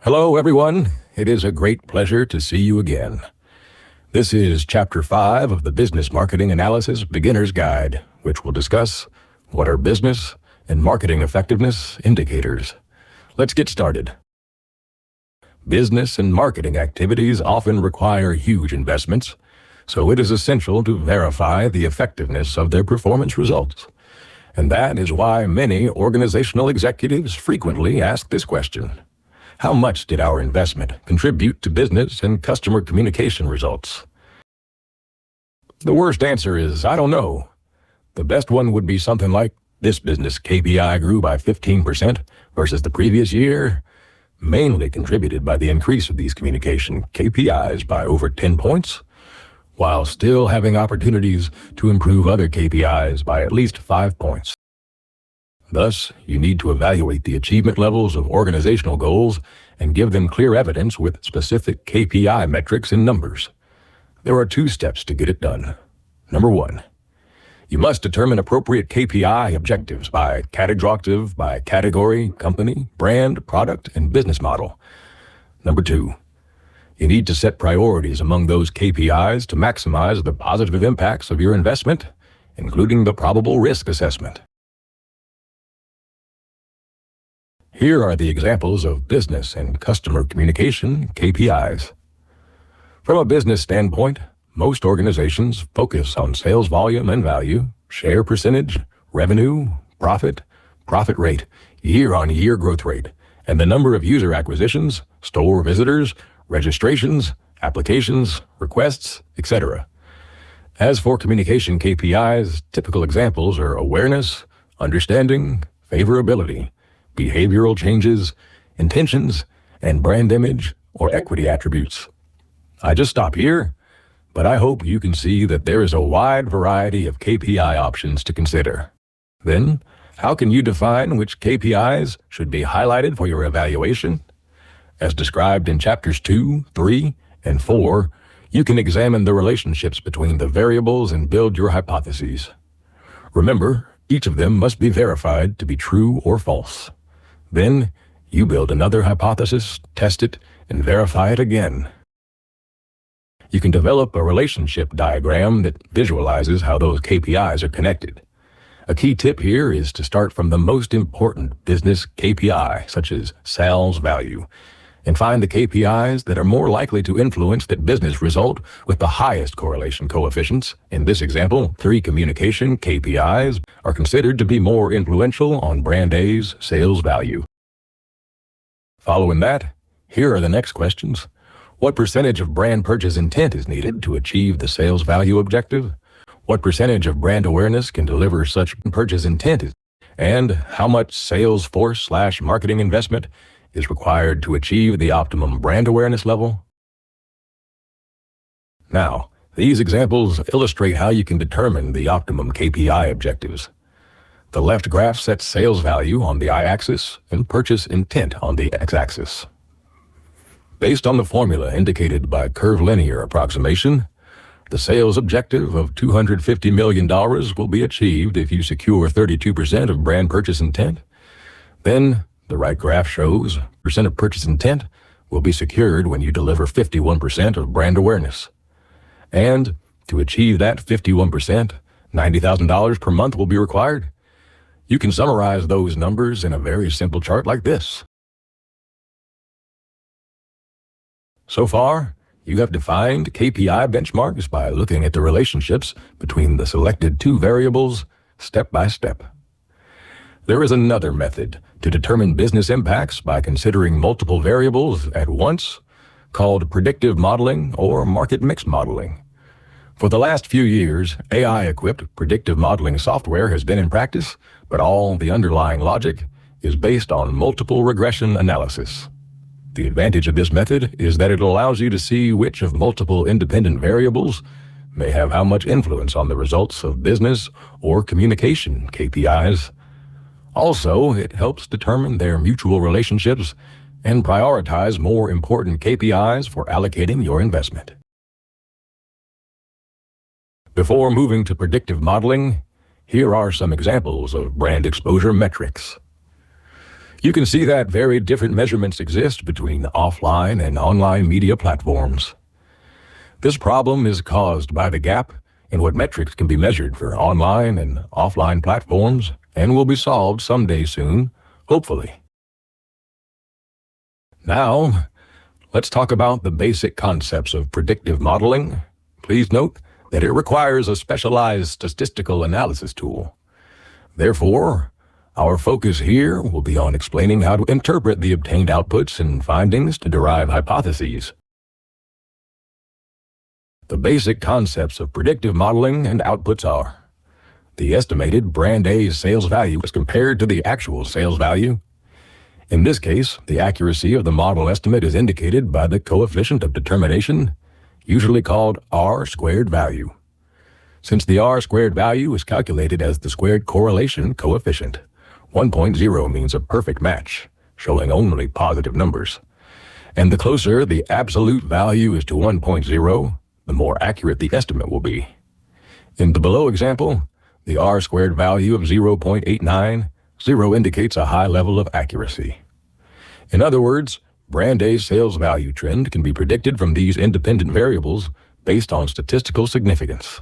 Hello, everyone. It is a great pleasure to see you again. This is Chapter 5 of the Business Marketing Analysis Beginner's Guide, which will discuss what are business and marketing effectiveness indicators. Let's get started. Business and marketing activities often require huge investments, so it is essential to verify the effectiveness of their performance results. And that is why many organizational executives frequently ask this question: how much did our investment contribute to business and customer communication results? The worst answer is, I don't know. The best one would be something like, this business KPI grew by 15% versus the previous year, mainly contributed by the increase of these communication KPIs by over 10 points, while still having opportunities to improve other KPIs by at least 5 points. Thus, you need to evaluate the achievement levels of organizational goals and give them clear evidence with specific KPI metrics and numbers. There are 2 steps to get it done. Number 1, you must determine appropriate KPI objectives by category, company, brand, product, and business model. Number 2, you need to set priorities among those KPIs to maximize the positive impacts of your investment, including the probable risk assessment. Here are the examples of business and customer communication KPIs. From a business standpoint, most organizations focus on sales volume and value, share percentage, revenue, profit rate, year-on-year growth rate, and the number of user acquisitions, store visitors, registrations, applications, requests, etc. As for communication KPIs, typical examples are awareness, understanding, favorability, behavioral changes, intentions, and brand image or equity attributes. I just stop here, but I hope you can see that there is a wide variety of KPI options to consider. Then, how can you define which KPIs should be highlighted for your evaluation? As described in Chapters 2, 3, and 4, you can examine the relationships between the variables and build your hypotheses. Remember, each of them must be verified to be true or false. Then, you build another hypothesis, test it, and verify it again. You can develop a relationship diagram that visualizes how those KPIs are connected. A key tip here is to start from the most important business KPI, such as sales value, and find the KPIs that are more likely to influence that business result with the highest correlation coefficients. In this example, 3 communication KPIs are considered to be more influential on brand A's sales value. Following that, here are the next questions. What percentage of brand purchase intent is needed to achieve the sales value objective? What percentage of brand awareness can deliver such purchase intent? And how much sales force/marketing investment is required to achieve the optimum brand awareness level? Now, these examples illustrate how you can determine the optimum KPI objectives. The left graph sets sales value on the y-axis and purchase intent on the x-axis. Based on the formula indicated by curvilinear approximation, the sales objective of $250 million will be achieved if you secure 32% of brand purchase intent. Then, the right graph shows percent of purchase intent will be secured when you deliver 51% of brand awareness. And to achieve that 51%, $90,000 per month will be required. You can summarize those numbers in a very simple chart like this. So far, you have defined KPI benchmarks by looking at the relationships between the selected 2 variables step by step. There is another method to determine business impacts by considering multiple variables at once, called predictive modeling or market mix modeling. For the last few years, AI-equipped predictive modeling software has been in practice, but all the underlying logic is based on multiple regression analysis. The advantage of this method is that it allows you to see which of multiple independent variables may have how much influence on the results of business or communication KPIs. Also, it helps determine their mutual relationships and prioritize more important KPIs for allocating your investment. Before moving to predictive modeling, Here are some examples of brand exposure metrics. You can see that very different measurements exist between offline and online media platforms. This problem is caused by the gap in what metrics can be measured for online and offline platforms and will be solved someday soon, hopefully. Now, let's talk about the basic concepts of predictive modeling. Please note that it requires a specialized statistical analysis tool. Therefore, our focus here will be on explaining how to interpret the obtained outputs and findings to derive hypotheses. The basic concepts of predictive modeling and outputs are: the estimated brand A's sales value as compared to the actual sales value. In this case, the accuracy of the model estimate is indicated by the coefficient of determination, usually called R-squared value. Since the R-squared value is calculated as the squared correlation coefficient, 1.0 means a perfect match, showing only positive numbers. And the closer the absolute value is to 1.0, the more accurate the estimate will be. In the below example, the R-squared value of 0.89, 0 indicates a high level of accuracy. In other words, brand A's sales value trend can be predicted from these independent variables based on statistical significance.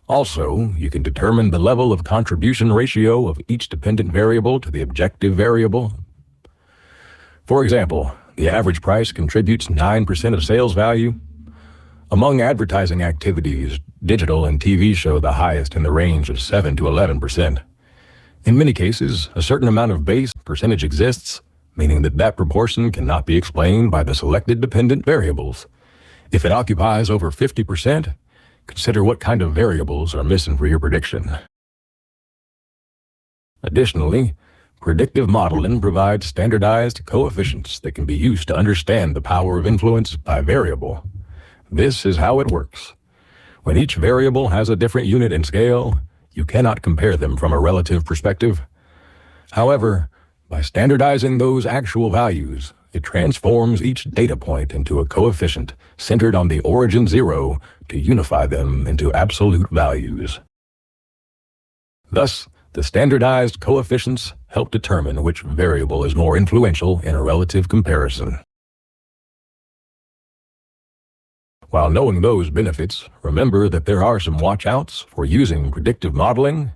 Also, you can determine the level of contribution ratio of each dependent variable to the objective variable. For example, the average price contributes 9% of sales value. Among advertising activities, digital and TV show the highest in the range of 7 to 11%. In many cases, a certain amount of base percentage exists, meaning that proportion cannot be explained by the selected dependent variables. If it occupies over 50%, consider what kind of variables are missing for your prediction. Additionally, predictive modeling provides standardized coefficients that can be used to understand the power of influence by variable. This is how it works. When each variable has a different unit and scale, you cannot compare them from a relative perspective. However, by standardizing those actual values, it transforms each data point into a coefficient centered on the origin 0 to unify them into absolute values. Thus, the standardized coefficients help determine which variable is more influential in a relative comparison. While knowing those benefits, remember that there are some watch-outs for using predictive modeling.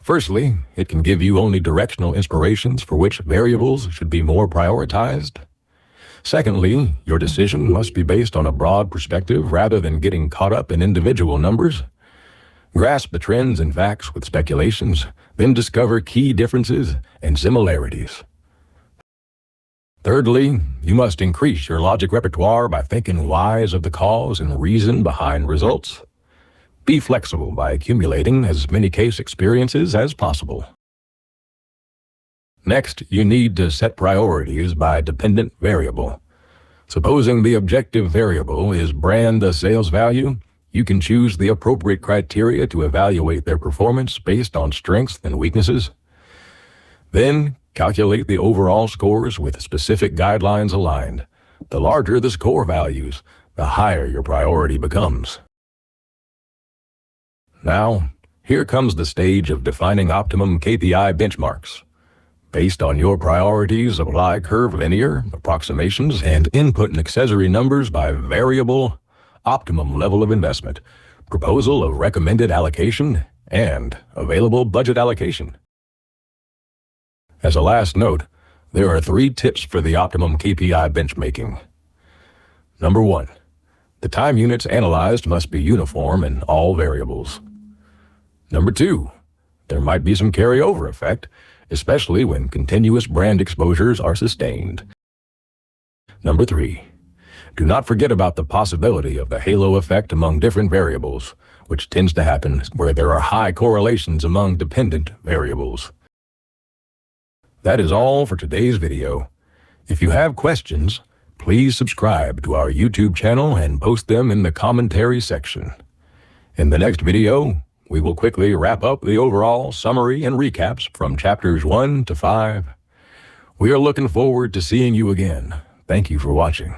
Firstly, it can give you only directional inspirations for which variables should be more prioritized. Secondly, your decision must be based on a broad perspective rather than getting caught up in individual numbers. Grasp the trends and facts with speculations, then discover key differences and similarities. Thirdly, you must increase your logic repertoire by thinking wise of the cause and reason behind results. Be flexible by accumulating as many case experiences as possible. Next, you need to set priorities by dependent variable. Supposing the objective variable is brand sales value, you can choose the appropriate criteria to evaluate their performance based on strengths and weaknesses. Then, calculate the overall scores with specific guidelines aligned. The larger the score values, the higher your priority becomes. Now, here comes the stage of defining optimum KPI benchmarks. Based on your priorities, apply curvilinear approximations and input and accessory numbers by variable, optimum level of investment, proposal of recommended allocation, and available budget allocation. As a last note, there are 3 tips for the optimum KPI benchmaking. Number 1, the time units analyzed must be uniform in all variables. Number 2, there might be some carryover effect, especially when continuous brand exposures are sustained. Number 3, do not forget about the possibility of the halo effect among different variables, which tends to happen where there are high correlations among dependent variables. That is all for today's video. If you have questions, please subscribe to our YouTube channel and post them in the commentary section. In the next video, we will quickly wrap up the overall summary and recaps from chapters 1 to 5. We are looking forward to seeing you again. Thank you for watching.